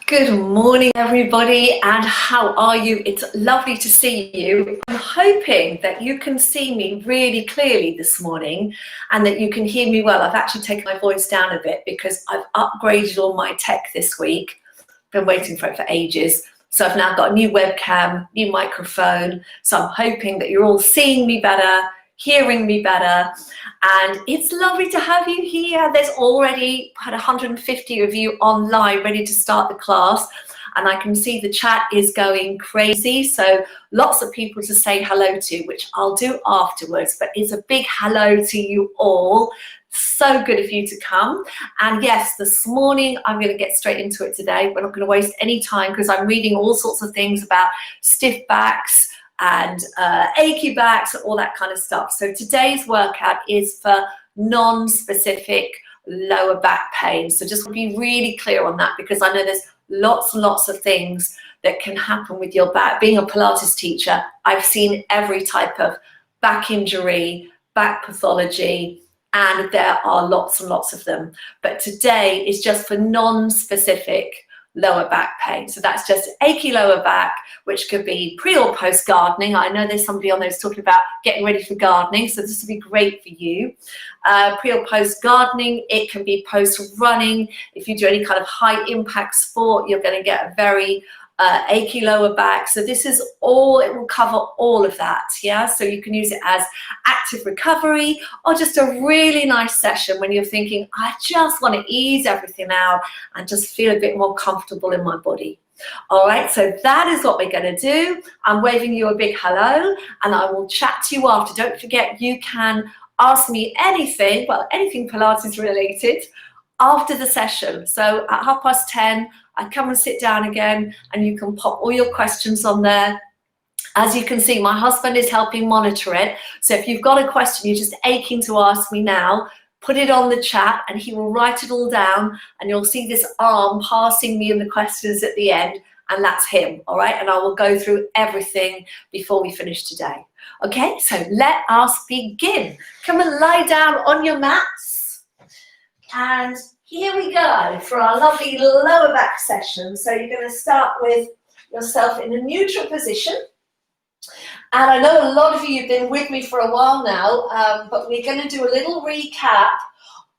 Good morning, everybody, and how are you? It's lovely to see you. I'm hoping that you can see me really clearly this morning and that you can hear me well. I've actually taken my voice down a bit because I've upgraded all my tech this week. Been waiting for it for ages. So I've now got a new webcam, new microphone. So I'm hoping that you're all seeing me better, hearing me better, and it's lovely to have you here. There's already had 150 of you online ready to start the class, and I can see the chat is going crazy, so lots of people to say hello to, which I'll do afterwards, but it's a big hello to you all. So good of you to come. And yes, this morning I'm going to get straight into it today. We're not going to waste any time because I'm reading all sorts of things about stiff backs and achy backs and all that kind of stuff. So today's workout is for non-specific lower back pain. So just to be really clear on that, because I know there's lots and lots of things that can happen with your back. Being a Pilates teacher, I've seen every type of back injury, back pathology, and there are lots and lots of them. But today is just for non-specific lower back pain. So that's just achy lower back, which could be pre or post gardening. I know there's somebody on there who's talking about getting ready for gardening, so this will be great for you. Pre or post gardening, it can be post running. If you do any kind of high impact sport, you're going to get a very achy lower back. So this is all, it will cover all of that, yeah? So you can use it as active recovery or just a really nice session when you're thinking, I just want to ease everything out and just feel a bit more comfortable in my body. All right, so that is what we're going to do. I'm waving you a big hello and I will chat to you after. Don't forget, you can ask me anything, well, anything Pilates related after the session. So at 10:30, I come and sit down again and you can pop all your questions on there. As you can see, my husband is helping monitor it. So if you've got a question you're just aching to ask me now, put it on the chat and he will write it all down and you'll see this arm passing me in the questions at the end, and that's him, all right? And I will go through everything before we finish today. Okay, so let us begin. Come and lie down on your mats. And here we go for our lovely lower back session. So you're going to start with yourself in a neutral position. And I know a lot of you have been with me for a while now, but we're going to do a little recap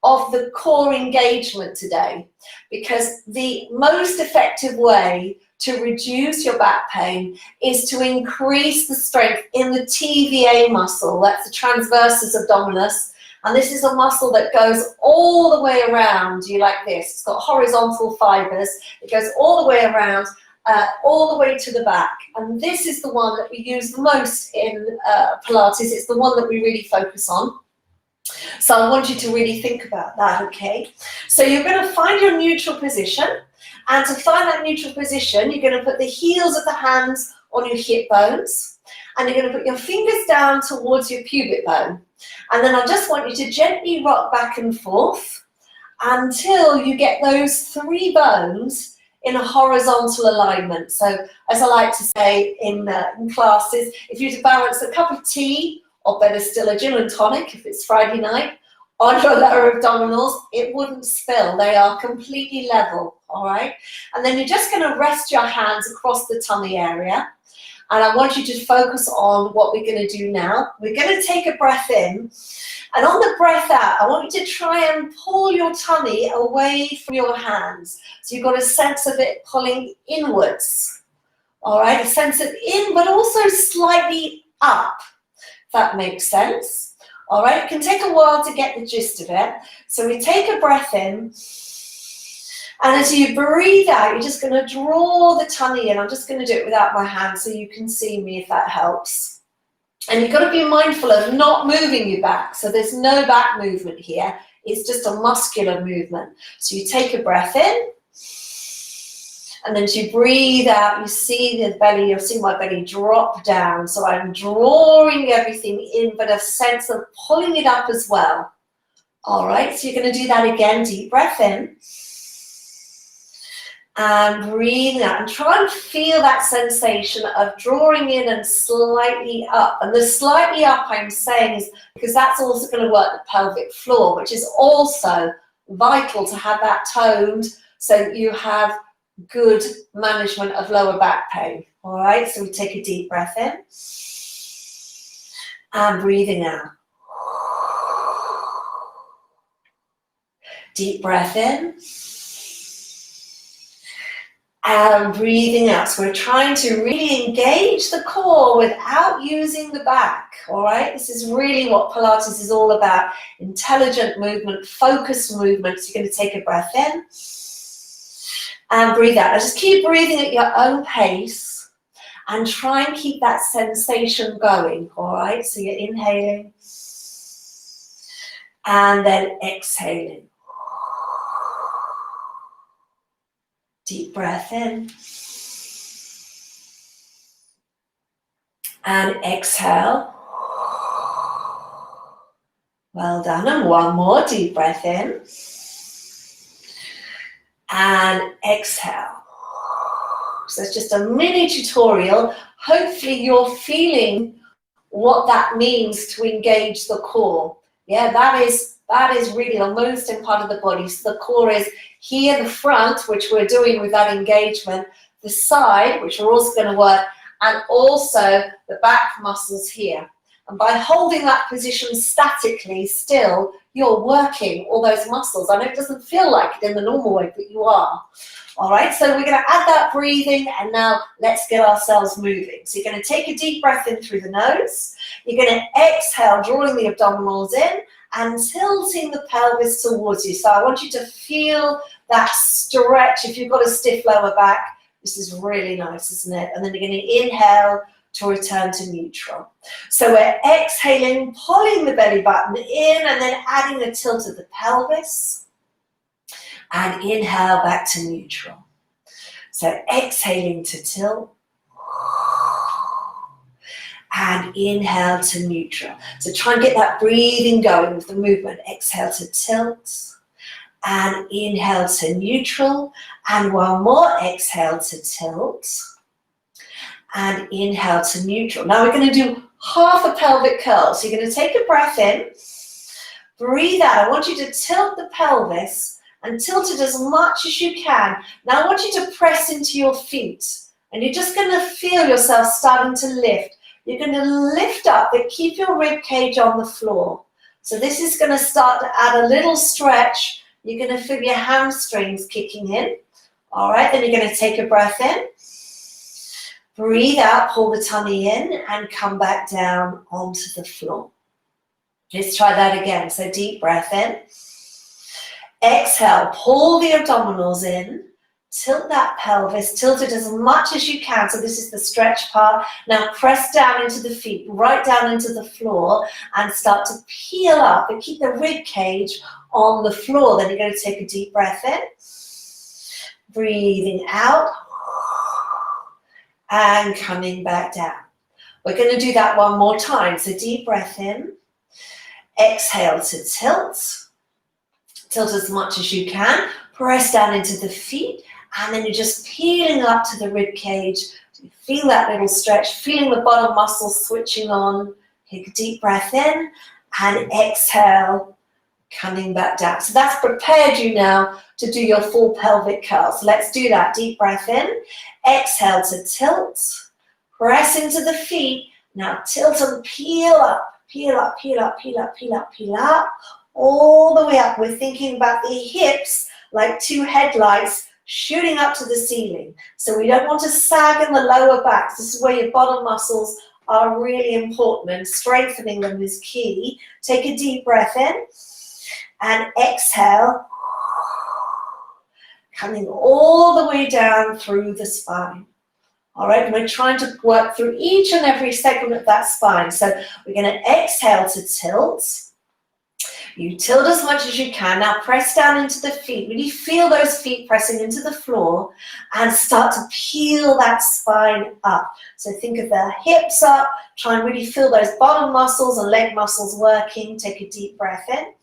of the core engagement today, because the most effective way to reduce your back pain is to increase the strength in the TVA muscle. That's the transversus abdominis. And this is a muscle that goes all the way around you like this. It's got horizontal fibers. It goes all the way around, all the way to the back. And this is the one that we use the most in Pilates. It's the one that we really focus on. So I want you to really think about that, okay? So you're going to find your neutral position. And to find that neutral position, you're going to put the heels of the hands on your hip bones. And you're going to put your fingers down towards your pubic bone. And then I just want you to gently rock back and forth until you get those three bones in a horizontal alignment. So as I like to say in classes, if you were to balance a cup of tea, or better still a gin and tonic if it's Friday night, on your lower abdominals, it wouldn't spill. They are completely level, all right? And then you're just going to rest your hands across the tummy area. And I want you to focus on what we're going to do now. We're going to take a breath in. And on the breath out, I want you to try and pull your tummy away from your hands. So you've got a sense of it pulling inwards. All right, a sense of in, but also slightly up, if that makes sense. All right, it can take a while to get the gist of it. So we take a breath in. And as you breathe out, you're just going to draw the tummy in. I'm just going to do it without my hands so you can see me if that helps. And you've got to be mindful of not moving your back. So there's no back movement here. It's just a muscular movement. So you take a breath in. And then as you breathe out, you see the belly, you'll see my belly drop down. So I'm drawing everything in, but a sense of pulling it up as well. All right, so you're going to do that again. Deep breath in. And breathing out, and try and feel that sensation of drawing in and slightly up. And the slightly up I'm saying is because that's also going to work the pelvic floor, which is also vital to have that toned so that you have good management of lower back pain. All right, so we take a deep breath in and breathing out. Deep breath in and breathing out. So we're trying to really engage the core without using the back. All right, this is really what Pilates is all about. Intelligent movement, focused movement. So you're going to take a breath in and breathe out. Now just keep breathing at your own pace and try and keep that sensation going. All right, so you're inhaling and then exhaling. Deep breath in and exhale. Well done. And one more deep breath in and exhale. So it's just a mini tutorial. Hopefully you're feeling what that means to engage the core. Yeah, that is really the most important part of the body. So the core is here, the front, which we're doing with that engagement, the side, which we're also going to work, and also the back muscles here. And by holding that position statically still, you're working all those muscles. I know it doesn't feel like it in the normal way, but you are. All right, so we're going to add that breathing, and now let's get ourselves moving. So you're going to take a deep breath in through the nose. You're going to exhale, drawing the abdominals in and tilting the pelvis towards you. So I want you to feel that stretch. If you've got a stiff lower back, this is really nice, isn't it? And then you're going to inhale to return to neutral. So we're exhaling, pulling the belly button in, and then adding a tilt of the pelvis. And inhale back to neutral. So exhaling to tilt. And inhale to neutral. So try and get that breathing going with the movement. Exhale to tilt. And inhale to neutral. And one more. Exhale to tilt. And inhale to neutral. Now we're going to do half a pelvic curl. So you're going to take a breath in. Breathe out. I want you to tilt the pelvis and tilt it as much as you can. Now I want you to press into your feet. And you're just going to feel yourself starting to lift. You're going to lift up, but keep your rib cage on the floor. So this is going to start to add a little stretch. You're going to feel your hamstrings kicking in. All right, then you're going to take a breath in. Breathe out, pull the tummy in, and come back down onto the floor. Let's try that again. So deep breath in. Exhale, pull the abdominals in. Tilt that pelvis, tilt it as much as you can. So this is the stretch part. Now press down into the feet, right down into the floor, and start to peel up and keep the rib cage on the floor. Then you're going to take a deep breath in, breathing out, and coming back down. We're going to do that one more time. So deep breath in, exhale to tilt. Tilt as much as you can. Press down into the feet. And then you're just peeling up to the rib cage. You feel that little stretch, feeling the bottom muscles switching on. Take a deep breath in and exhale, coming back down. So that's prepared you now to do your full pelvic curl. So let's do that. Deep breath in, exhale to tilt, press into the feet. Now tilt and peel up, peel up, peel up, peel up, peel up, peel up, all the way up. We're thinking about the hips like two headlights shooting up to the ceiling. So we don't want to sag in the lower back. This is where your bottom muscles are really important, and strengthening them is key. Take a deep breath in and exhale, coming all the way down through the spine. All right, and we're trying to work through each and every segment of that spine. So we're going to exhale to tilt. You tilt as much as you can. Now press down into the feet. Really feel those feet pressing into the floor and start to peel that spine up. So think of the hips up. Try and really feel those bottom muscles and leg muscles working. Take a deep breath in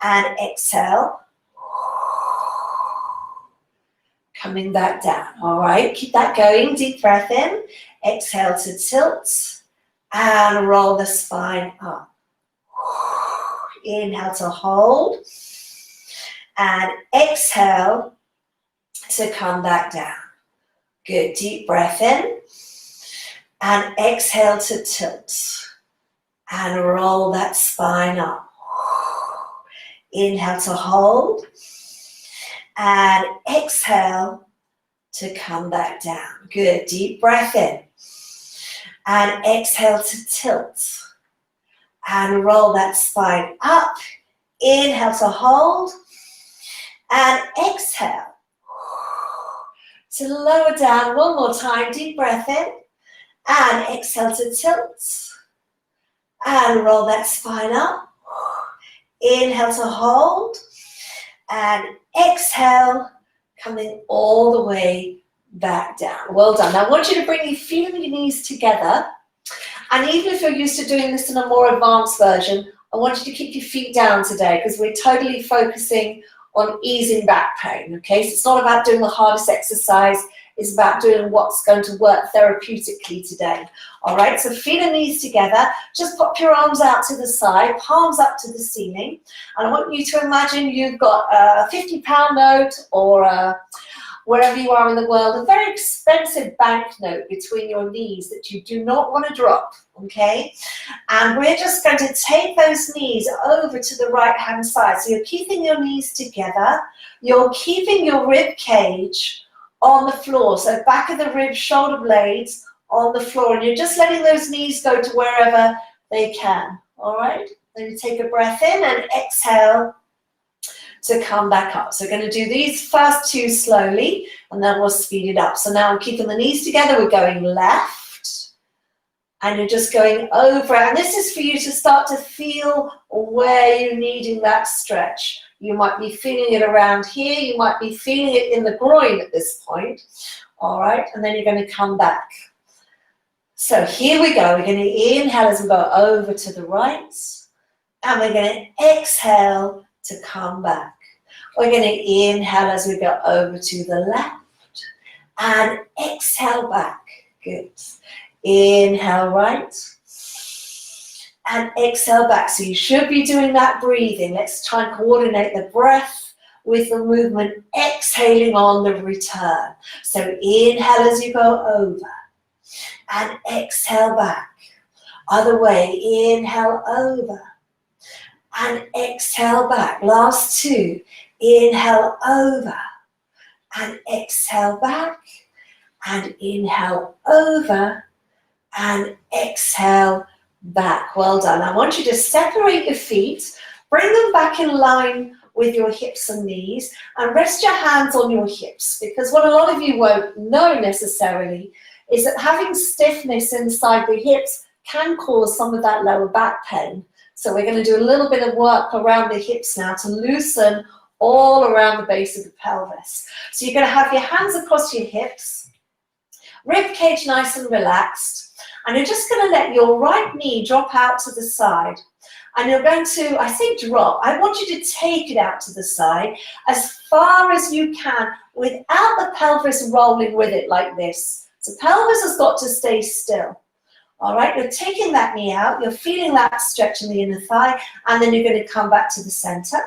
and exhale. Coming back down. All right, keep that going. Deep breath in. Exhale to tilt and roll the spine up. Inhale to hold and exhale to come back down. Good, deep breath in. And exhale to tilt. And roll that spine up. Inhale to hold. And exhale to come back down. Good, deep breath in. And exhale to tilt. And roll that spine up. Inhale to hold. And exhale to lower down. One more time, deep breath in. And exhale to tilt. And roll that spine up. Inhale to hold. And exhale, coming all the way back down. Well done. Now I want you to bring your feet and your knees together. And even if you're used to doing this in a more advanced version, I want you to keep your feet down today because we're totally focusing on easing back pain, okay? So it's not about doing the hardest exercise, it's about doing what's going to work therapeutically today, all right? So feet and knees together, just pop your arms out to the side, palms up to the ceiling, and I want you to imagine you've got a £50 note or wherever you are in the world, a very expensive banknote between your knees that you do not want to drop, okay? And we're just going to take those knees over to the right-hand side. So you're keeping your knees together. You're keeping your rib cage on the floor. So back of the ribs, shoulder blades on the floor. And you're just letting those knees go to wherever they can, all right? Then you take a breath in and exhale to come back up. So we're going to do these first two slowly, and then we'll speed it up. So now we're keeping the knees together. We're going left, and you're just going over. And this is for you to start to feel where you're needing that stretch. You might be feeling it around here. You might be feeling it in the groin at this point. All right, and then you're going to come back. So here we go. We're going to inhale as we go over to the right, and we're going to exhale to come back. We're going to inhale as we go over to the left and exhale back. Good. Inhale right and exhale back. So you should be doing that breathing. Let's try and coordinate the breath with the movement, exhaling on the return. So inhale as you go over and exhale back. Other way, inhale over and exhale back. Last two. Inhale over and exhale back. And inhale over and exhale back. Well done. I want you to separate your feet. Bring them back in line with your hips and knees. And rest your hands on your hips. Because what a lot of you won't know necessarily is that having stiffness inside the hips can cause some of that lower back pain. So we're going to do a little bit of work around the hips now to loosen all around the base of the pelvis. So you're going to have your hands across your hips, rib cage nice and relaxed, and you're just going to let your right knee drop out to the side. And you're going to, I say drop, I want you to take it out to the side as far as you can without the pelvis rolling with it like this. So pelvis has got to stay still. All right, you're taking that knee out, you're feeling that stretch in the inner thigh, and then you're going to come back to the center.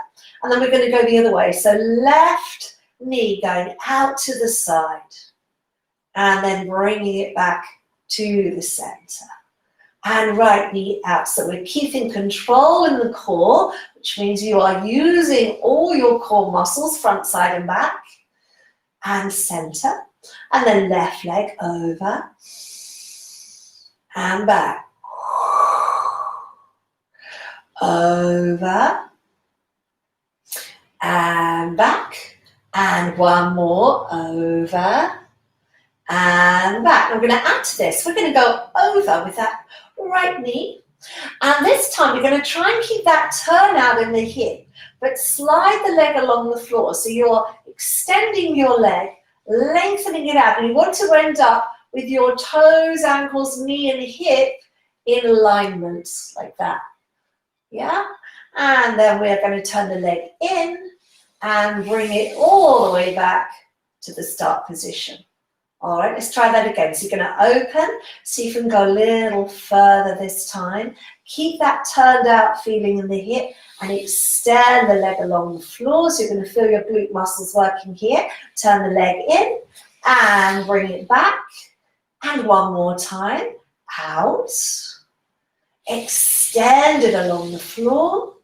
And then we're going to go the other way. So left knee going out to the side, and then bringing it back to the center. And right knee out. So we're keeping control in the core, which means you are using all your core muscles, front, side, and back, and center. And then left leg over and back, over and back, and one more, over and back. And we're going to add to this. We're going to go over with that right knee, and this time we're going to try and keep that turn out in the hip, but slide the leg along the floor. So you're extending your leg, lengthening it out, and you want to end up with your toes, ankles, knee, and hip in alignment, like that. Yeah? And then we're going to turn the leg in and bring it all the way back to the start position. All right, let's try that again. So you're going to open, see if you can go a little further this time. Keep that turned out feeling in the hip and extend the leg along the floor. So you're going to feel your glute muscles working here. Turn the leg in and bring it back. And one more time. Out. Extend it along the floor.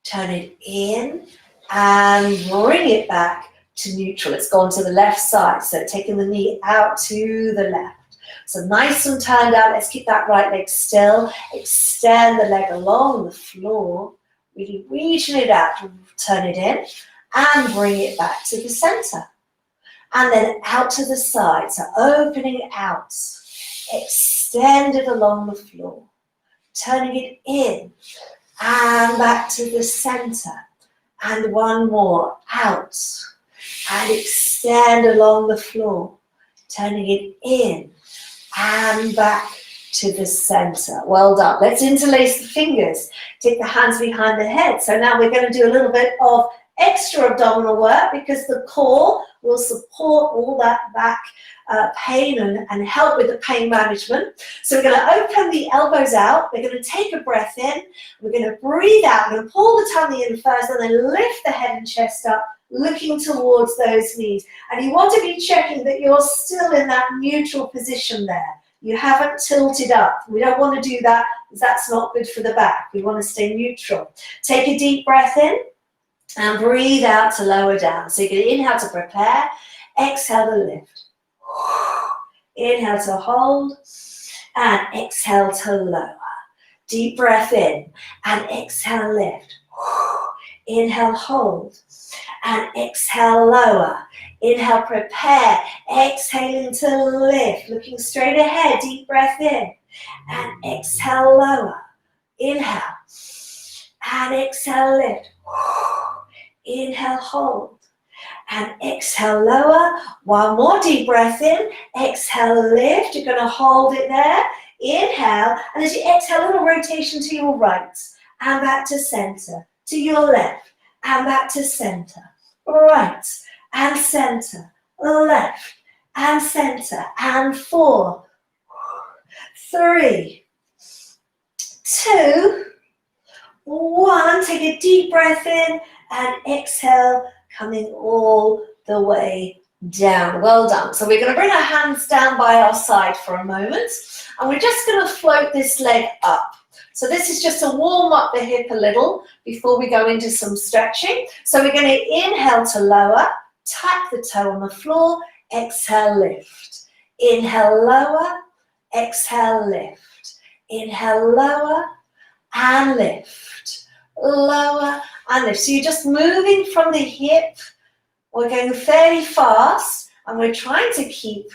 Turn it in and bring it back to neutral. It's gone to the left side, so taking the knee out to the left. So nice and turned out. Let's keep that right leg still. Extend the leg along the floor. Really reaching it out. Turn it in and bring it back to the center. And then out to the side. So opening it out. Extend it along the floor. Turning it in and back to the center. And one more. Out. And extend along the floor, turning it in and back to the center. Well done. Let's interlace the fingers. Take the hands behind the head. So now we're going to do a little bit of extra abdominal work because the core will support all that back pain and help with the pain management. So we're going to open the elbows out. We're going to take a breath in. We're going to breathe out. We're going to pull the tummy in first and then lift the head and chest up, looking towards those knees. And you want to be checking that you're still in that neutral position there. You haven't tilted up. We don't want to do that because that's not good for the back. We want to stay neutral. Take a deep breath in and breathe out to lower down. So you can inhale to prepare, exhale to lift. Inhale to hold and exhale to lower. Deep breath in and exhale, lift. Inhale, hold. And exhale, lower. Inhale, prepare. Exhaling to lift. Looking straight ahead. Deep breath in. And exhale, lower. Inhale. And exhale, lift. Inhale, hold. And exhale, lower. One more deep breath in. Exhale, lift. You're going to hold it there. Inhale. And as you exhale, a little rotation to your right. And back to center. To your left. And back to center. Right and center, left and center, and 4, 3, 2, 1. Take a deep breath in and exhale, coming all the way down. Well done. So we're going to bring our hands down by our side for a moment, and we're just going to float this leg up. So this is just to warm up the hip a little before we go into some stretching. So we're going to inhale to lower, tap the toe on the floor, exhale, lift. Inhale, lower, exhale, lift. Inhale, lower, and lift. Lower, and lift. So you're just moving from the hip. We're going fairly fast, and we're trying to keep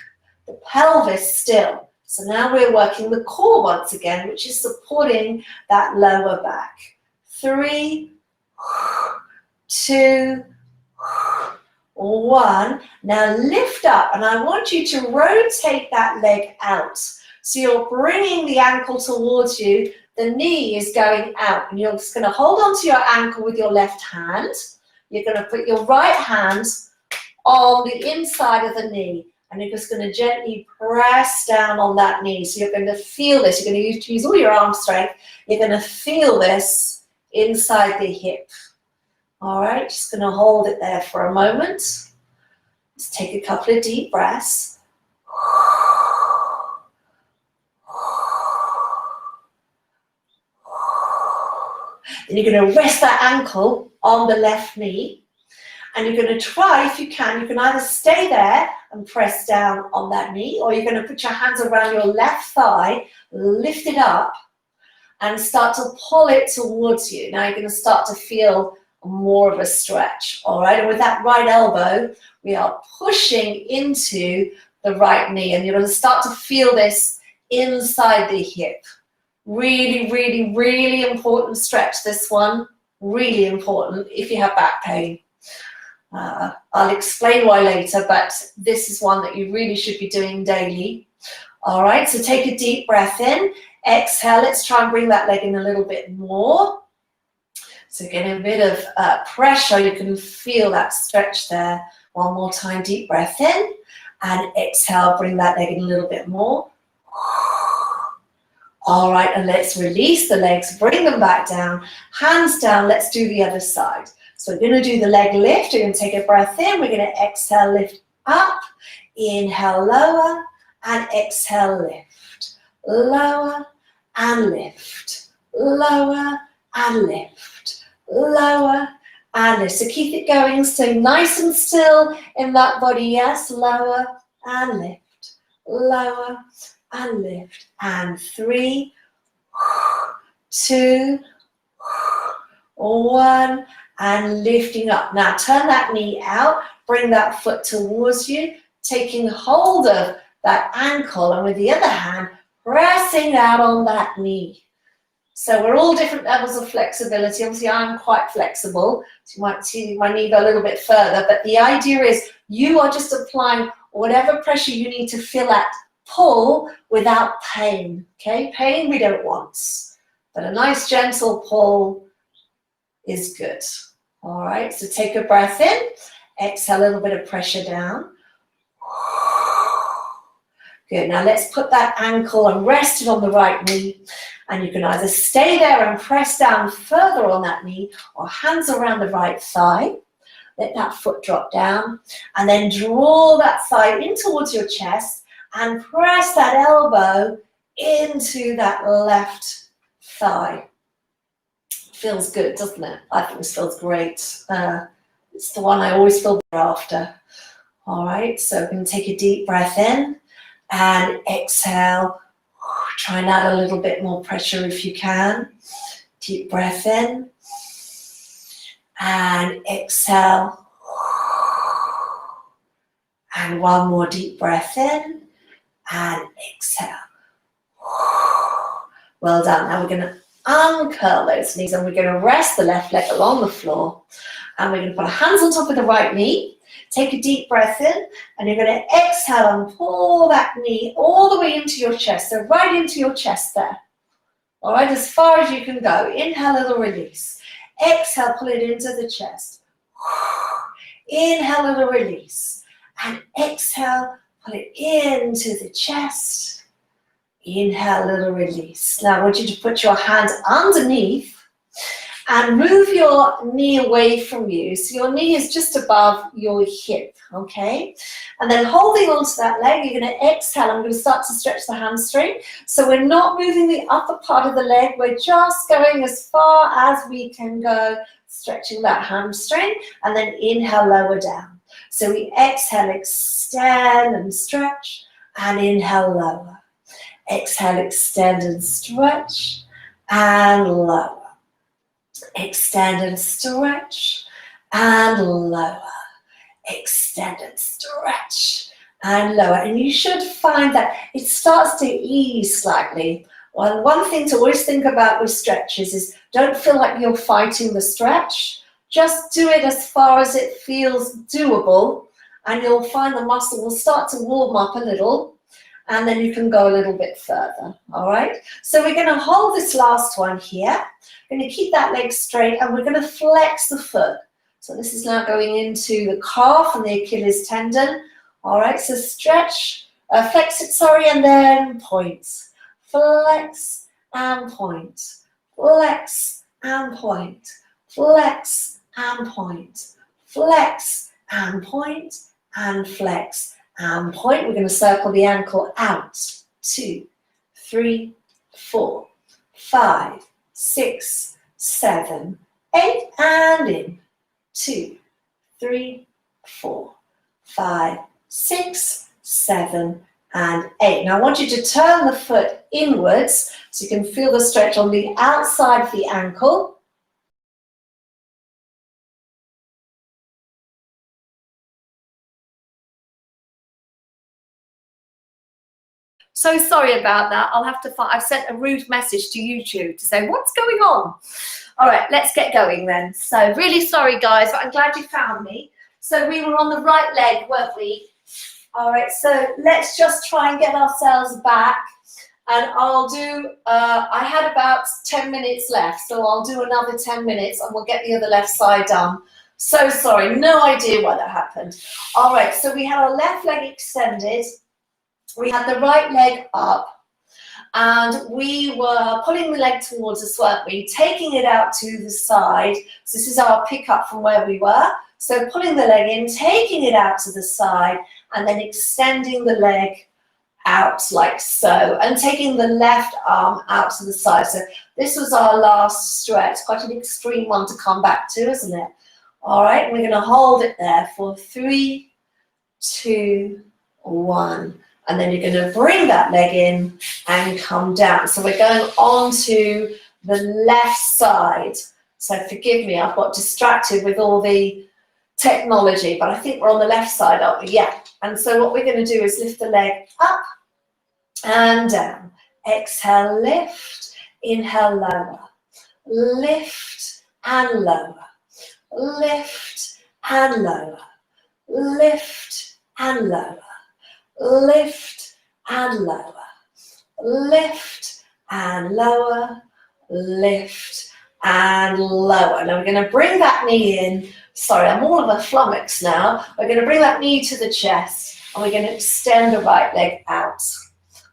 the pelvis still. So now we're working the core once again, which is supporting that lower back. 3, 2, 1. Now lift up, and I want you to rotate that leg out. So you're bringing the ankle towards you. The knee is going out, and you're just going to hold onto your ankle with your left hand. You're going to put your right hand on the inside of the knee. And you're just going to gently press down on that knee. So you're going to feel this. You're going to use all your arm strength. You're going to feel this inside the hip. All right, just going to hold it there for a moment. Let's take a couple of deep breaths. Then you're going to rest that ankle on the left knee. And you're going to try, if you can either stay there and press down on that knee, or you're going to put your hands around your left thigh, lift it up, and start to pull it towards you. Now you're going to start to feel more of a stretch, all right? And with that right elbow, we are pushing into the right knee, and you're going to start to feel this inside the hip. Really, really, really important stretch, this one. Really important if you have back pain. I'll explain why later, but this is one that you really should be doing daily. All right, so take a deep breath in, exhale. Let's try and bring that leg in a little bit more. So getting a bit of pressure, you can feel that stretch there. One more time, deep breath in, And exhale, bring that leg in a little bit more. All right, and let's release the legs, bring them back down, hands down. Let's do the other side. So we're going to do the leg lift. We're going to take a breath in. We're going to exhale, lift up, inhale, lower, and exhale, lift. Lower and lift, lower and lift, lower and lift. So keep it going. So nice and still in that body. Yes, lower and lift, lower and lift. And 3, 2, 1, and lifting up. Now turn that knee out, bring that foot towards you, taking hold of that ankle, and with the other hand, pressing out on that knee. So we're all different levels of flexibility. Obviously, I'm quite flexible, so you might see my knee go a little bit further, but the idea is you are just applying whatever pressure you need to feel that pull without pain, okay? Pain we don't want, but a nice gentle pull is good. All right, so take a breath in, exhale a little bit of pressure down. Good, now let's put that ankle and rest it on the right knee, and you can either stay there and press down further on that knee, or hands around the right thigh. Let that foot drop down, and then draw that thigh in towards your chest, and press that elbow into that left thigh. Feels good, doesn't it? I think this feels great. It's the one I always feel better after. All right, so we're going to take a deep breath in and exhale. Try and add a little bit more pressure if you can. Deep breath in and exhale. And one more deep breath in and exhale. Well done. Now we're going to uncurl those knees, and we're going to rest the left leg along the floor, and we're going to put our hands on top of the right knee. Take a deep breath in, and you're going to exhale and pull that knee all the way into your chest, so right into your chest there. All right, as far as you can go. Inhale, little release. Exhale, pull it into the chest. Inhale, little release. And exhale, pull it into the chest. Inhale, little release. Now I want you to put your hands underneath and move your knee away from you. So your knee is just above your hip, okay? And then holding onto that leg, you're going to exhale. I'm going to start to stretch the hamstring. So we're not moving the upper part of the leg. We're just going as far as we can go, stretching that hamstring, and then inhale, lower down. So we exhale, extend and stretch, and inhale, lower. Exhale, extend and stretch, and lower. Extend and stretch, and lower. Extend and stretch, and lower. And you should find that it starts to ease slightly. Well, one thing to always think about with stretches is don't feel like you're fighting the stretch. Just do it as far as it feels doable, and you'll find the muscle will start to warm up a little, and then you can go a little bit further. All right, so we're going to hold this last one here. We're going to keep that leg straight, and we're going to flex the foot. So this is now going into the calf and the Achilles tendon. All right, so stretch, flex it, sorry, and then point. Flex and point. Flex and point. Flex and point. Flex and point, and flex and point. We're going to circle the ankle out. 2, 3, 4, 5, 6, 7, 8, and in. 2, 3, 4, 5, 6, 7, and 8. Now I want you to turn the foot inwards so you can feel the stretch on the outside of the ankle. So sorry about that. I'll have to I've sent a rude message to YouTube to say, what's going on? All right, let's get going then. So really sorry, guys, but I'm glad you found me. So we were on the right leg, weren't we? All right, so let's just try and get ourselves back. And I'll do, I had about 10 minutes left, so I'll do another 10 minutes and we'll get the other left side done. So sorry, no idea why that happened. All right, so we had our left leg extended. We had the right leg up. And we were pulling the leg towards us, weren't we? Taking it out to the side. So this is our pickup from where we were. So pulling the leg in, taking it out to the side, and then extending the leg out like so, and taking the left arm out to the side. So this was our last stretch. Quite an extreme one to come back to, isn't it? All right, we're going to hold it there for 3, 2, 1. And then you're going to bring that leg in and come down. So we're going on to the left side. So forgive me, I've got distracted with all the technology, but I think we're on the left side, aren't we? Yeah. And so what we're going to do is lift the leg up and down. Exhale, lift. Inhale, lower. Lift and lower. Lift and lower. Lift and lower. Lift and lower, lift and lower, lift and lower. Now we're going to bring that knee in. Sorry, I'm all of a flummox now. We're going to bring that knee to the chest and we're going to extend the right leg out.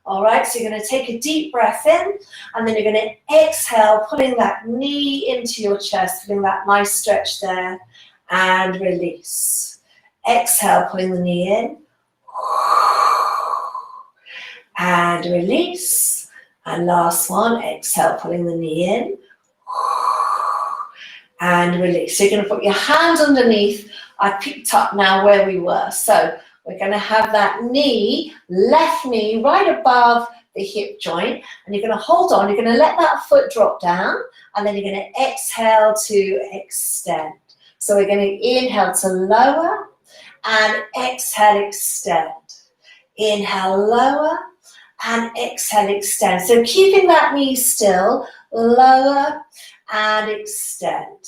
All right, so you're going to take a deep breath in and then you're going to exhale, pulling that knee into your chest, feeling that nice stretch there, and release. Exhale, pulling the knee in. And release. And last one, exhale, pulling the knee in. And release. So you're going to put your hand underneath. I picked up now where we were. So we're going to have that knee, left knee, right above the hip joint. And you're going to hold on. You're going to let that foot drop down. And then you're going to exhale to extend. So we're going to inhale to lower. And exhale, extend. Inhale, lower, and exhale, extend. So keeping that knee still, lower and extend.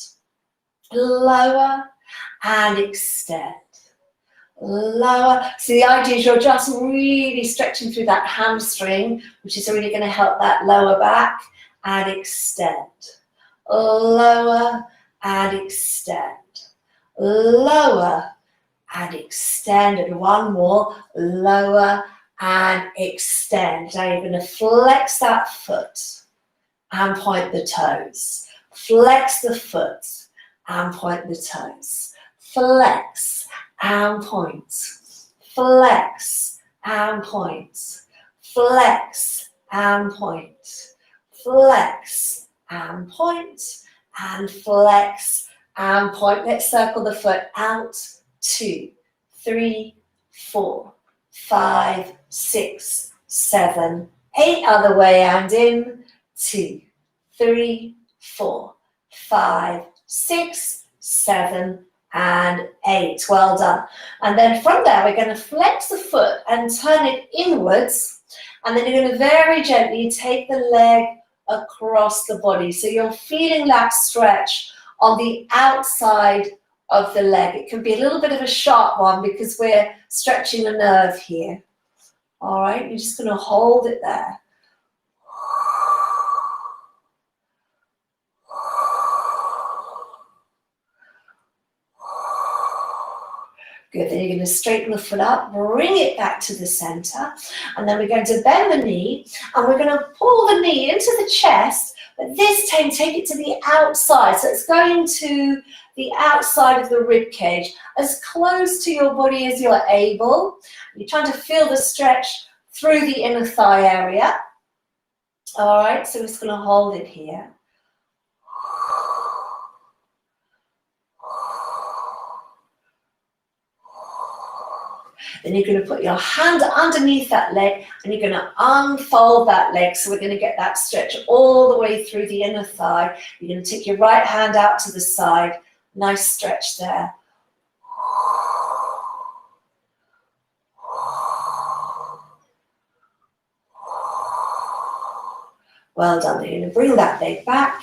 Lower and extend. Lower. So the idea is you're just really stretching through that hamstring, which is really going to help that lower back, and extend. Lower and extend. Lower and extend, and one more, lower and extend. Now you're going to flex that foot and point the toes. Flex the foot and point the toes. Flex and point. Flex and point. Flex and point. Flex and point. And flex and point. Let's circle the foot out. 2, 3, 4, 5, 6, 7, 8. Other way and in. 2, 3, 4, 5, 6, 7, and 8. Well done. And then from there, we're going to flex the foot and turn it inwards. And then you're going to very gently take the leg across the body. So you're feeling that stretch on the outside of the leg. It can be a little bit of a sharp one because we're stretching a nerve here. All right, you're just going to hold it there. Good, then you're going to straighten the foot up, bring it back to the center, and then we're going to bend the knee, and we're going to pull the knee into the chest, but this time take it to the outside. So it's going to the outside of the rib cage, as close to your body as you're able. You're trying to feel the stretch through the inner thigh area. All right, so we're just going to hold it here. Then you're going to put your hand underneath that leg and you're going to unfold that leg. So we're going to get that stretch all the way through the inner thigh. You're going to take your right hand out to the side. Nice stretch there. Well done. You're going to bring that leg back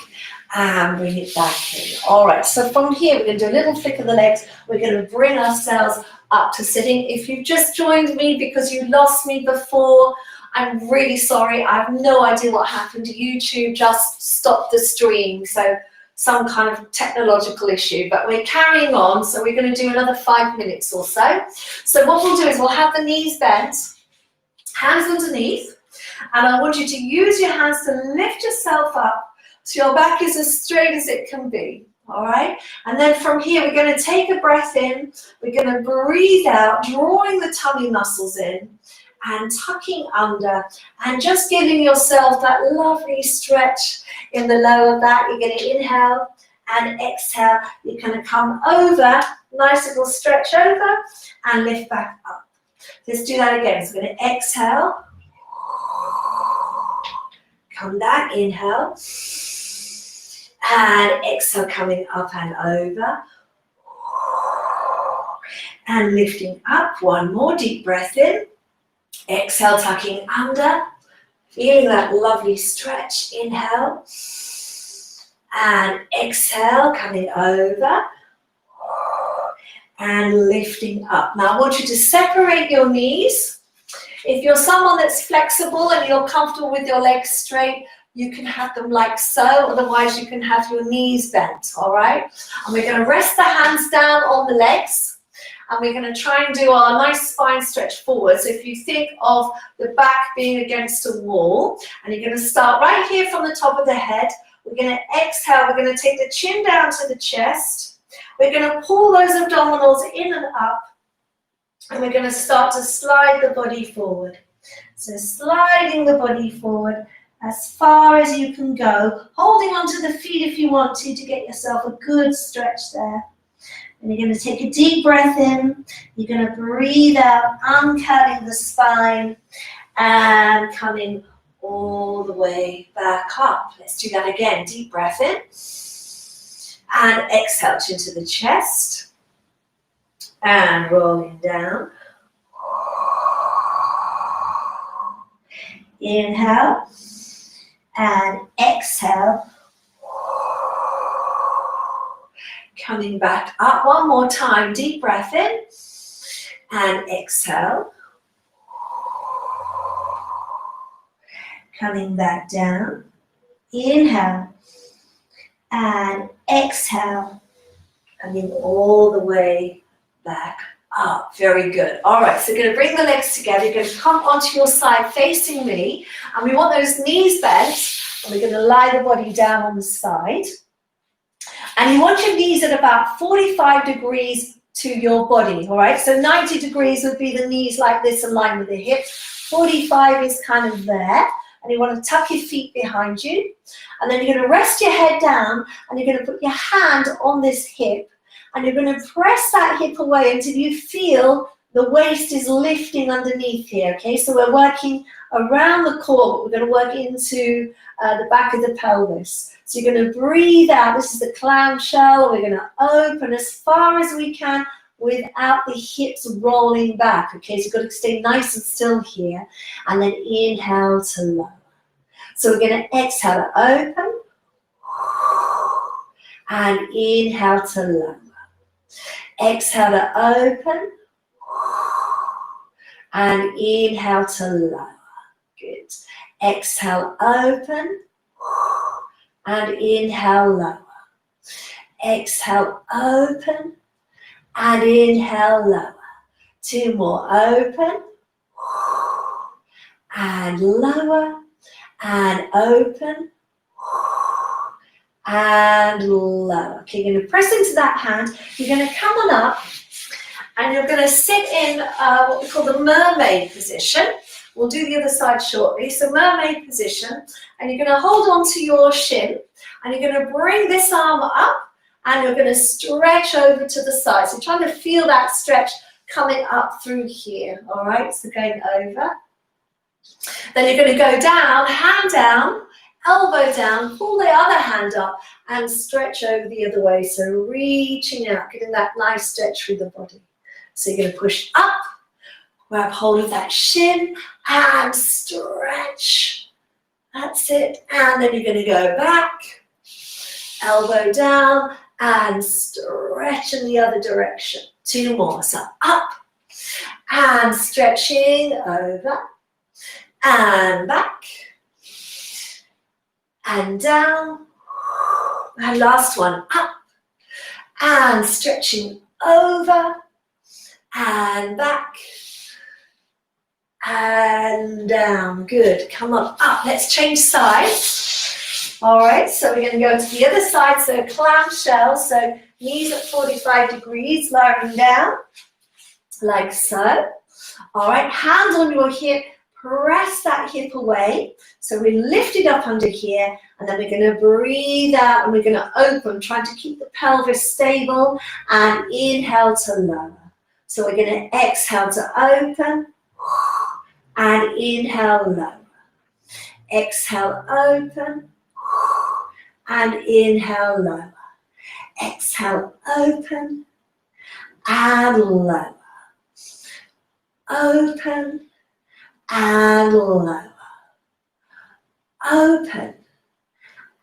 and bring it back in. All right, so from here, we're going to do a little flick of the legs. We're going to bring ourselves up to sitting. If you've just joined me because you lost me before, I'm really sorry. I have no idea what happened. YouTube just stopped the stream. So some kind of technological issue, but we're carrying on, so we're going to do another 5 minutes or so. So what we'll do is we'll have the knees bent, hands underneath, and I want you to use your hands to lift yourself up so your back is as straight as it can be, all right? And then from here, we're going to take a breath in, we're going to breathe out, drawing the tummy muscles in, and tucking under, and just giving yourself that lovely stretch in the lower back. You're going to inhale and exhale. You're going to come over, nice little stretch over, and lift back up. Let's do that again. So we're going to exhale, come back, inhale, and exhale, coming up and over, and lifting up. One more deep breath in. Exhale, tucking under, feeling that lovely stretch. Inhale, and exhale, coming over, and lifting up. Now I want you to separate your knees. If you're someone that's flexible and you're comfortable with your legs straight, you can have them like so, otherwise you can have your knees bent, all right? And we're going to rest the hands down on the legs. And we're going to try and do our nice spine stretch forward. So if you think of the back being against a wall, and you're going to start right here from the top of the head. We're going to exhale. We're going to take the chin down to the chest. We're going to pull those abdominals in and up. And we're going to start to slide the body forward. So sliding the body forward as far as you can go. Holding onto the feet if you want to get yourself a good stretch there. And you're going to take a deep breath in, you're going to breathe out, uncurling the spine, and coming all the way back up. Let's do that again. Deep breath in, and exhale into the chest, and rolling down. Inhale, and exhale. Coming back up one more time, deep breath in, and exhale. Coming back down, inhale, and exhale. Coming all the way back up. Very good. All right, so you're going to bring the legs together. You're going to come onto your side facing me, and we want those knees bent, and we're going to lie the body down on the side. And you want your knees at about 45 degrees to your body, all right? So 90 degrees would be the knees like this in line with the hips. 45 is kind of there. And you want to tuck your feet behind you. And then you're going to rest your head down, and you're going to put your hand on this hip. And you're going to press that hip away until you feel the waist is lifting underneath here, okay? So we're working around the core, but we're going to work into the back of the pelvis. So you're going to breathe out. This is the clamshell. We're going to open as far as we can without the hips rolling back. Okay, so you've got to stay nice and still here. And then inhale to lower. So we're going to exhale to open. And inhale to lower. Exhale to open. And inhale to lower. Good. Exhale, open. And inhale, lower. Exhale, open. And inhale, lower. Two more, open. And lower. And open. And lower. Okay, you're going to press into that hand. You're going to come on up. And you're going to sit in what we call the mermaid position. We'll do the other side shortly. So mermaid position, and you're going to hold on to your shin, and you're going to bring this arm up, and you're going to stretch over to the side. So trying to feel that stretch coming up through here, all right? So going over. Then you're going to go down, elbow down, pull the other hand up, and stretch over the other way. So reaching out, getting that nice stretch through the body. So you're going to push up, grab hold of that shin, and stretch. That's it. And then you're going to go back, elbow down, and stretch in the other direction. Two more. So up, and stretching over, and back, and down, And last one, up and stretching over and back and down. Good. Come on, up. Let's change sides. All right, so we're going to go to the other side. So clamshell, so knees at 45 degrees, lowering down like so. All right, hand on your hip. Press that hip away. So we lift it up under here, and then we're going to breathe out, and we're going to open, trying to keep the pelvis stable, and inhale to lower. So we're going to exhale to open, and inhale lower. Exhale open, and inhale lower. Exhale open, and lower. Open, and lower, open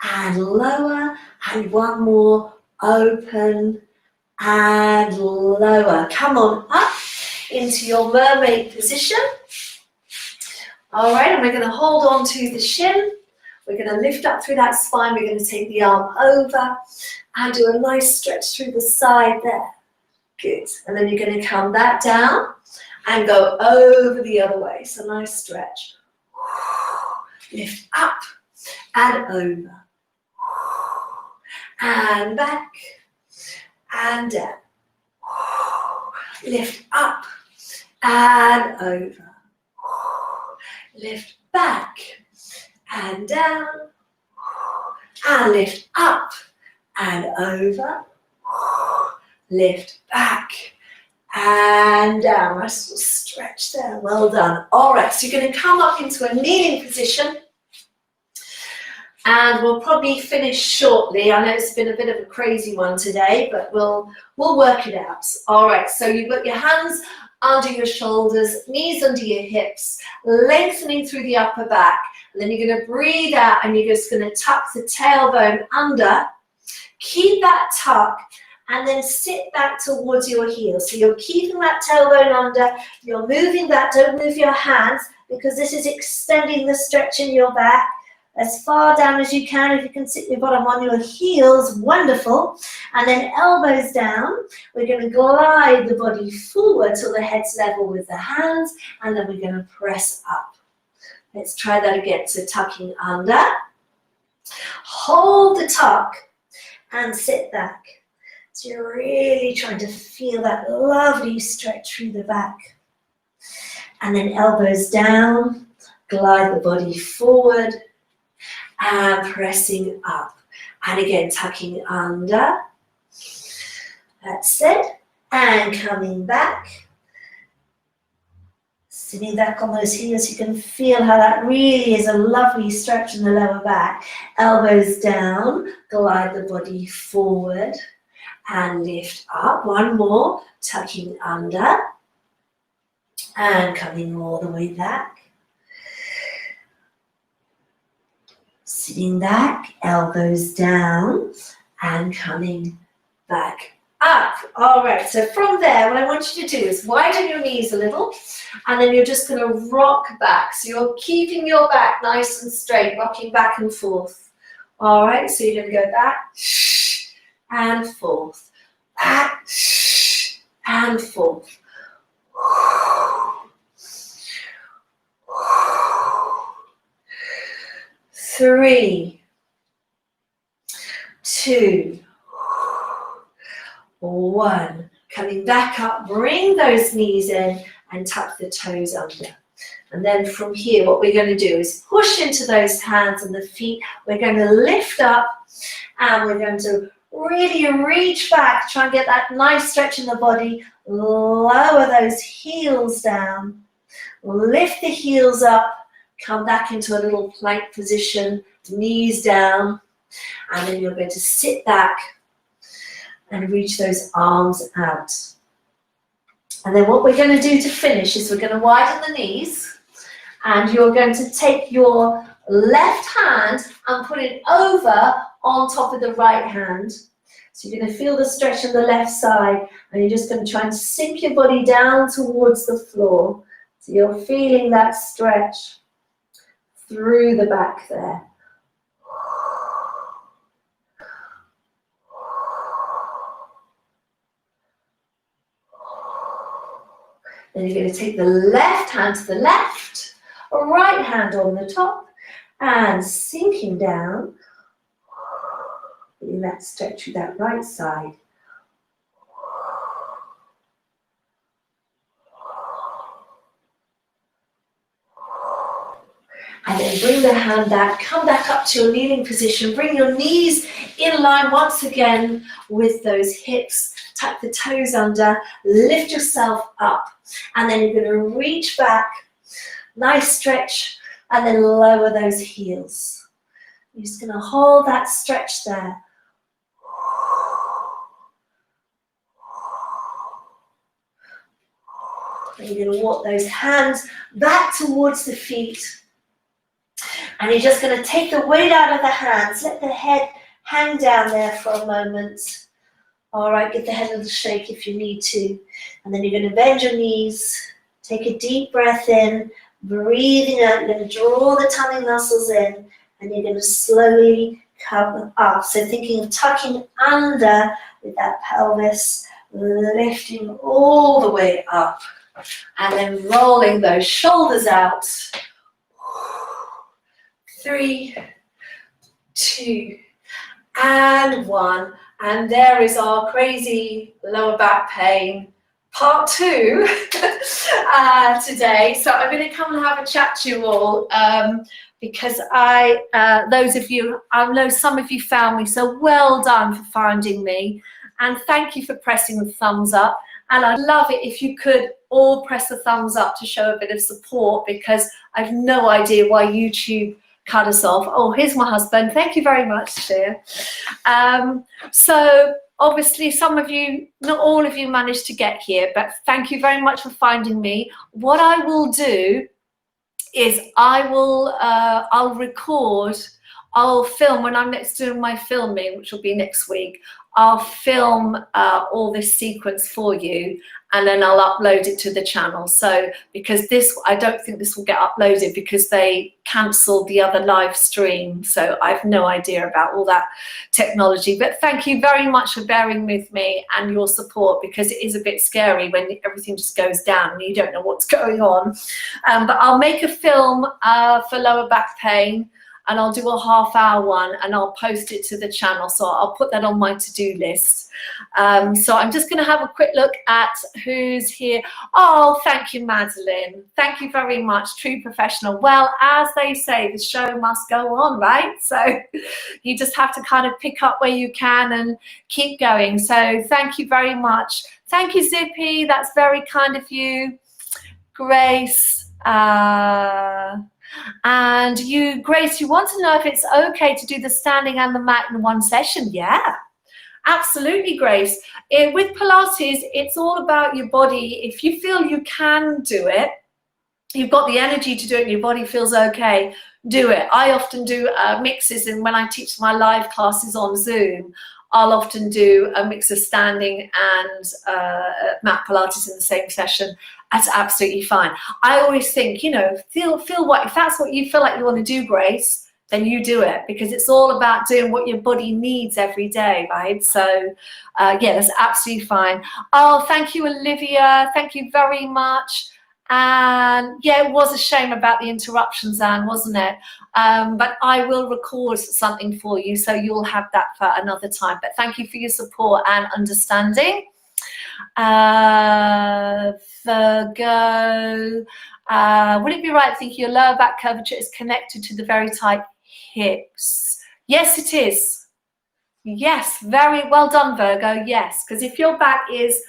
and lower, and one more, open and lower. Come on up into your mermaid position. All right, and we're going to hold on to the shin. We're going to lift up through that spine. We're going to take the arm over and do a nice stretch through the side there. Good. And then you're going to come back down and go over the other way. So nice stretch. Lift up and over. And back and down. Lift up and over. Lift back and down. And lift up and over. Lift back and down. Nice little stretch there. Well done. All right, so you're going to come up into a kneeling position, and we'll probably finish shortly. I know it's been a bit of a crazy one today, but we'll work it out. All right, so you've got your hands under your shoulders, knees under your hips, lengthening through the upper back, and then you're going to breathe out, and you're just going to tuck the tailbone under. Keep that tuck, and then sit back towards your heels. So you're keeping that tailbone under, you're moving that, don't move your hands, because this is extending the stretch in your back as far down as you can. If you can sit your bottom on your heels, wonderful. And then elbows down, we're going to glide the body forward till the head's level with the hands, and then we're going to press up. Let's try that again. So tucking under, hold the tuck, and sit back. So you're really trying to feel that lovely stretch through the back. And then elbows down, glide the body forward, and pressing up. And again, tucking under. That's it. And coming back. Sitting back on those heels, you can feel how that really is a lovely stretch in the lower back. Elbows down, glide the body forward. And lift up. One more, tucking under and coming all the way back. Sitting back, elbows down and coming back up. All right, so from there, what I want you to do is widen your knees a little, and then you're just going to rock back. So you're keeping your back nice and straight, rocking back and forth. All right, so you're going to go back and forth, back and forth. 3, 2, 1. Coming back up, bring those knees in and tuck the toes under. And then from here, what we're going to do is push into those hands and the feet. We're going to lift up and we're going to really reach back, try and get that nice stretch in the body. Lower those heels down. Lift the heels up. Come back into a little plank position, knees down. And then you're going to sit back and reach those arms out. And then what we're going to do to finish is we're going to widen the knees, and you're going to take your left hand and put it over on top of the right hand. So you're going to feel the stretch on the left side, and you're just going to try and sink your body down towards the floor. So you're feeling that stretch through the back there. Then you're going to take the left hand to the left, right hand on the top, and sinking down. Feeling that stretch through that right side. And then bring the hand back, come back up to your kneeling position, bring your knees in line once again with those hips, tuck the toes under, lift yourself up, and then you're going to reach back, nice stretch, and then lower those heels. You're just going to hold that stretch there. And you're going to walk those hands back towards the feet. And you're just going to take the weight out of the hands. Let the head hang down there for a moment. All right, give the head a little shake if you need to. And then you're going to bend your knees. Take a deep breath in. Breathing out. You're going to draw the tummy muscles in. And you're going to slowly come up. So thinking of tucking under with that pelvis. Lifting all the way up. And then rolling those shoulders out. 3, 2, and 1. And there is our crazy lower back pain part 2 today. So I'm going to come and have a chat to you all because those of you, I know some of you found me, so well done for finding me. And thank you for pressing the thumbs up. And I'd love it if you could all press the thumbs up to show a bit of support, because I've no idea why YouTube cut us off. Oh, here's my husband. Thank you very much, dear. So obviously some of you, not all of you managed to get here, but thank you very much for finding me. What I will do is I'll record, I'll film when I'm next doing my filming, which will be next week. I'll film all this sequence for you, and then I'll upload it to the channel. So because this, I don't think this will get uploaded because they cancelled the other live stream. So I have no idea about all that technology. But thank you very much for bearing with me and your support, because it is a bit scary when everything just goes down and you don't know what's going on. But I'll make a film for lower back pain, and I'll do a half-hour one, and I'll post it to the channel. So I'll put that on my to-do list. So I'm just going to have a quick look at who's here. Oh, thank you, Madeline. Thank you very much. True professional. Well, as they say, the show must go on, right? So you just have to kind of pick up where you can and keep going. So thank you very much. Thank you, Zippy. That's very kind of you. Grace. And you, Grace, you want to know if it's okay to do the standing and the mat in one session? Yeah, absolutely, Grace. With Pilates, it's all about your body. If you feel you can do it, you've got the energy to do it, and your body feels okay, do it. I often do mixes, and when I teach my live classes on Zoom, I'll often do a mix of standing and mat Pilates in the same session. That's absolutely fine. I always think, you know, feel what, if that's what you feel like you want to do, Grace, then you do it, because it's all about doing what your body needs every day, right? So yeah, that's absolutely fine. Oh, thank you, Olivia. Thank you very much. And yeah, it was a shame about the interruptions, Anne, wasn't it? But I will record something for you, so you'll have that for another time. But thank you for your support and understanding. Virgo, would it be right to think your lower back curvature is connected to the very tight hips? Yes, it is. Yes, very well done, Virgo. Yes, because if your back is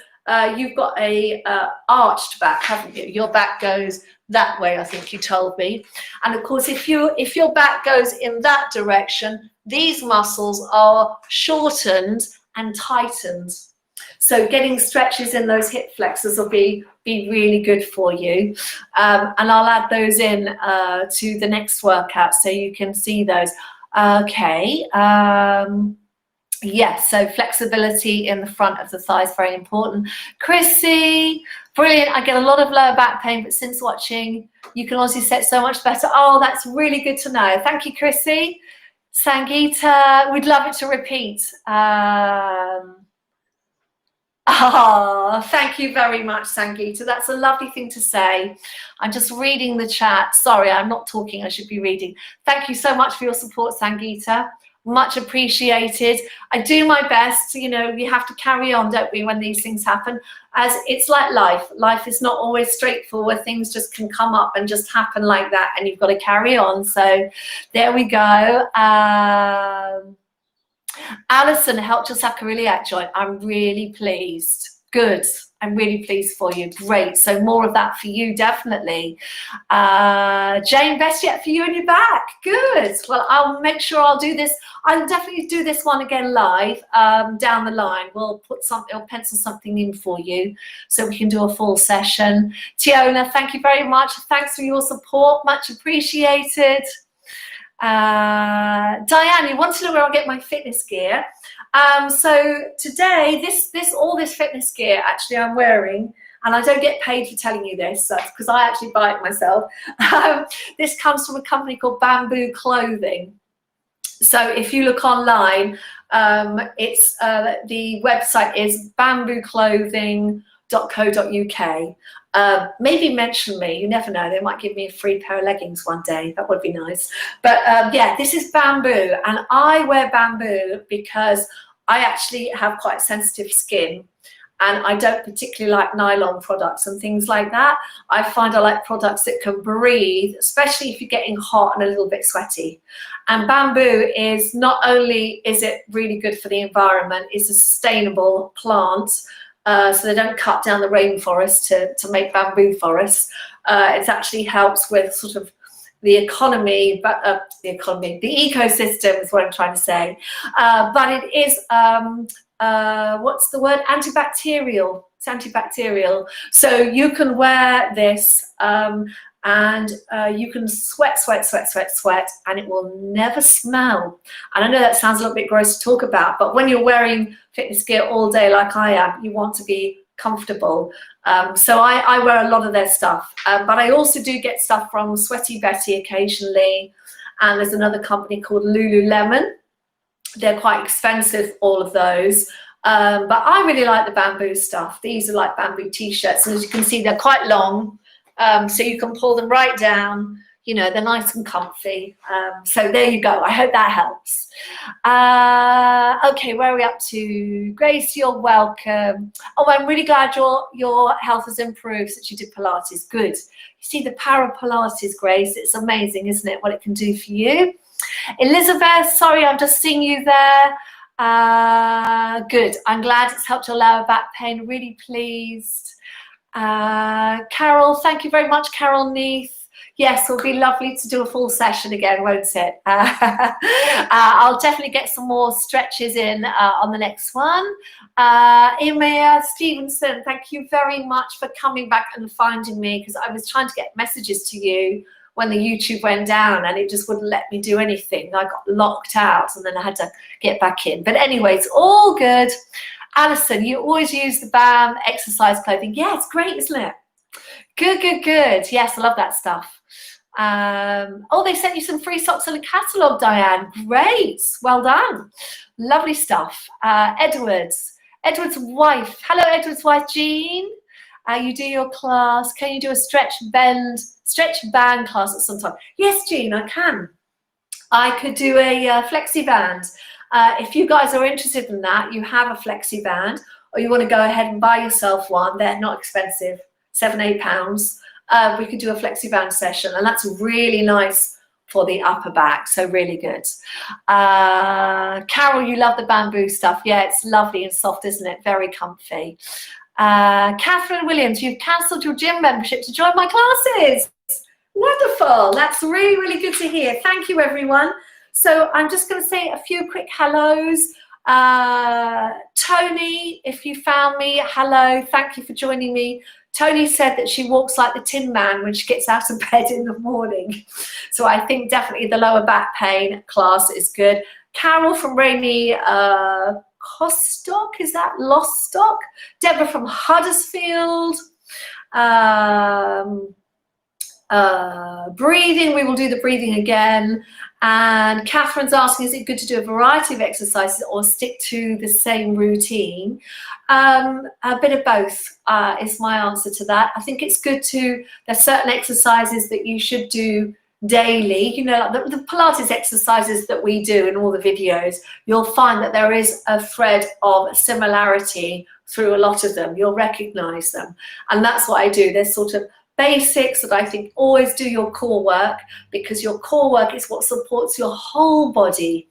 you've got a arched back, haven't you? Your back goes that way, I think you told me. And of course, if your back goes in that direction, these muscles are shortened and tightened. So getting stretches in those hip flexors will be really good for you. And I'll add those in to the next workout so you can see those. Okay. Yes, so flexibility in the front of the thighs, very important. Chrissy, brilliant. I get a lot of lower back pain, but since watching, you can honestly set so much better. Oh, that's really good to know. Thank you, Chrissy. Sangeeta, we'd love it to repeat. Oh, thank you very much, Sangeeta. That's a lovely thing to say. I'm just reading the chat. Sorry, I'm not talking. I should be reading. Thank you so much for your support, Sangeeta. Much appreciated. I do my best. You know, we have to carry on, don't we, when these things happen? As it's like life. Life is not always straightforward. Things just can come up and just happen like that, and you've got to carry on. So there we go. Alison helped your sacroiliac joint. I'm really pleased. Good. I'm really pleased for you. Great. So more of that for you, definitely. Jane, best yet for you and your back. Good. Well, I'll make sure I'll do this. I'll definitely do this one again live down the line. We'll put something, or pencil something in for you so we can do a full session. Tiona, thank you very much. Thanks for your support. Much appreciated. Diane, you want to know where I'll get my fitness gear? So today, all this fitness gear actually I'm wearing, and I don't get paid for telling you this, because I actually buy it myself. This comes from a company called Bamboo Clothing. So if you look online, it's the website is bambooclothing.co.uk. Maybe mention me, you never know, they might give me a free pair of leggings one day. That would be nice. But yeah, this is bamboo, and I wear bamboo because I actually have quite sensitive skin, and I don't particularly like nylon products and things like that. I find I like products that can breathe, especially if you're getting hot and a little bit sweaty. And bamboo is, not only is it really good for the environment, it's a sustainable plant. So they don't cut down the rainforest to make bamboo forests. It actually helps with sort of the economy, but the ecosystem is what I'm trying to say. But it is, what's the word? Antibacterial. It's antibacterial. So you can wear this and you can sweat, and it will never smell. And I know that sounds a little bit gross to talk about, but when you're wearing fitness gear all day like I am, you want to be comfortable. So I wear a lot of their stuff, but I also do get stuff from Sweaty Betty occasionally, and there's another company called Lululemon. They're quite expensive, all of those. But I really like the bamboo stuff. These are like bamboo t-shirts, and as you can see, they're quite long. So you can pull them right down, you know, they're nice and comfy. So there you go. I hope that helps. Okay, where are we up to? Grace, you're welcome. Oh, I'm really glad your health has improved since you did Pilates. Good. You see the power of Pilates, Grace. It's amazing, isn't it, what it can do for you? Elizabeth, sorry, I'm just seeing you there. Good. I'm glad it's helped your lower back pain. Really pleased. Carol, thank you very much, Carol Neath. Yes, it'll be lovely to do a full session again, won't it? I'll definitely get some more stretches in on the next one. Emma Stevenson, thank you very much for coming back and finding me, because I was trying to get messages to you when the YouTube went down and it just wouldn't let me do anything. I got locked out and then I had to get back in. But anyway, it's all good. Alison, you always use the BAM exercise clothing. Yeah, it's great, isn't it? Good, good, good. Yes, I love that stuff. Oh, they sent you some free socks and a catalogue, Diane. Great. Well done. Lovely stuff. Edward's wife. Hello, Edward's wife, Jean. You do your class. Can you do a stretch band class at some time? Yes, Jean, I can. I could do a flexi band. If you guys are interested in that, you have a flexi band, or you want to go ahead and buy yourself one. They're not expensive, £7-8. We could do a flexi band session, and that's really nice for the upper back. So really good. Carol, you love the bamboo stuff. Yeah, it's lovely and soft, isn't it? Very comfy. Catherine Williams, you've cancelled your gym membership to join my classes. Wonderful. That's really, really good to hear. Thank you, everyone. So I'm just going to say a few quick hellos. Tony, if you found me, hello. Thank you for joining me. Tony said that she walks like the Tin Man when she gets out of bed in the morning. So I think definitely the lower back pain class is good. Carol from Rainy Costock, is that Lostock? Deborah from Huddersfield. Breathing, we will do the breathing again. And Catherine's asking, is it good to do a variety of exercises or stick to the same routine? A bit of both is my answer to that. I think it's good there's certain exercises that you should do daily, like the Pilates exercises that we do in all the videos. You'll find that there is a thread of similarity through a lot of them. You'll recognize them, and that's what I do. There's sort of basics that I think always do your core work, because your core work is what supports your whole body.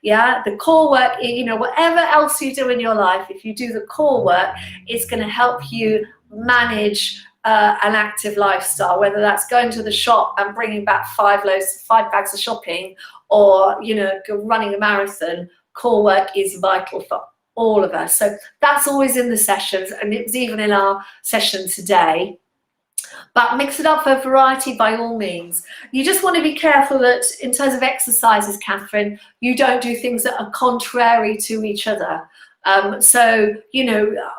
Yeah, the core work, whatever else you do in your life, if you do the core work, it's going to help you manage an active lifestyle, whether that's going to the shop and bringing back 5 bags of shopping, or running a marathon. Core work is vital for all of us. So that's always in the sessions, and it was even in our session today. But mix it up for variety by all means. You just want to be careful that in terms of exercises, Catherine, you don't do things that are contrary to each other. So,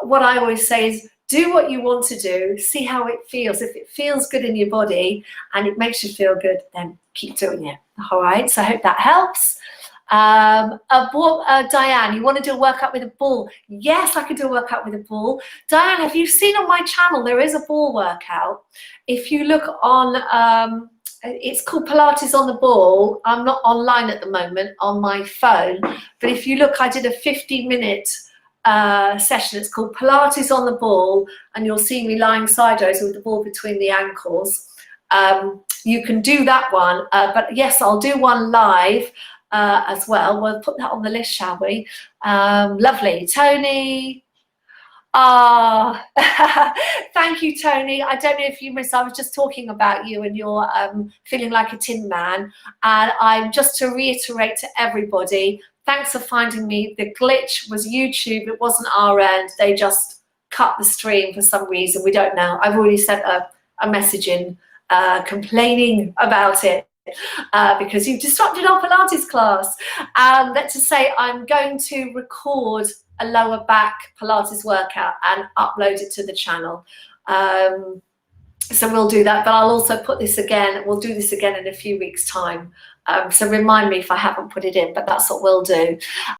what I always say is, do what you want to do, see how it feels. If it feels good in your body and it makes you feel good, then keep doing it. All right, so I hope that helps. Diane, you want to do a workout with a ball? Yes, I can do a workout with a ball. Diane, have you seen on my channel, there is a ball workout. If you look on, it's called Pilates on the Ball. I'm not online at the moment on my phone, but if you look, I did a 50-minute session. It's called Pilates on the Ball, and you'll see me lying sideways with the ball between the ankles. You can do that one, but yes, I'll do one live as well. We'll put that on the list, shall we? Lovely. Tony. Thank you, Tony. I don't know if you missed, I was just talking about you and you're feeling like a tin man. And I'm just to reiterate to everybody, thanks for finding me. The glitch was YouTube. It wasn't our end. They just cut the stream for some reason. We don't know. I've already sent a message in complaining about it. Because you've disrupted our Pilates class. Let's just say I'm going to record a lower back Pilates workout and upload it to the channel. So we'll do that, but I'll also put this again. We'll do this again in a few weeks' time. So remind me if I haven't put it in, but that's what we'll do.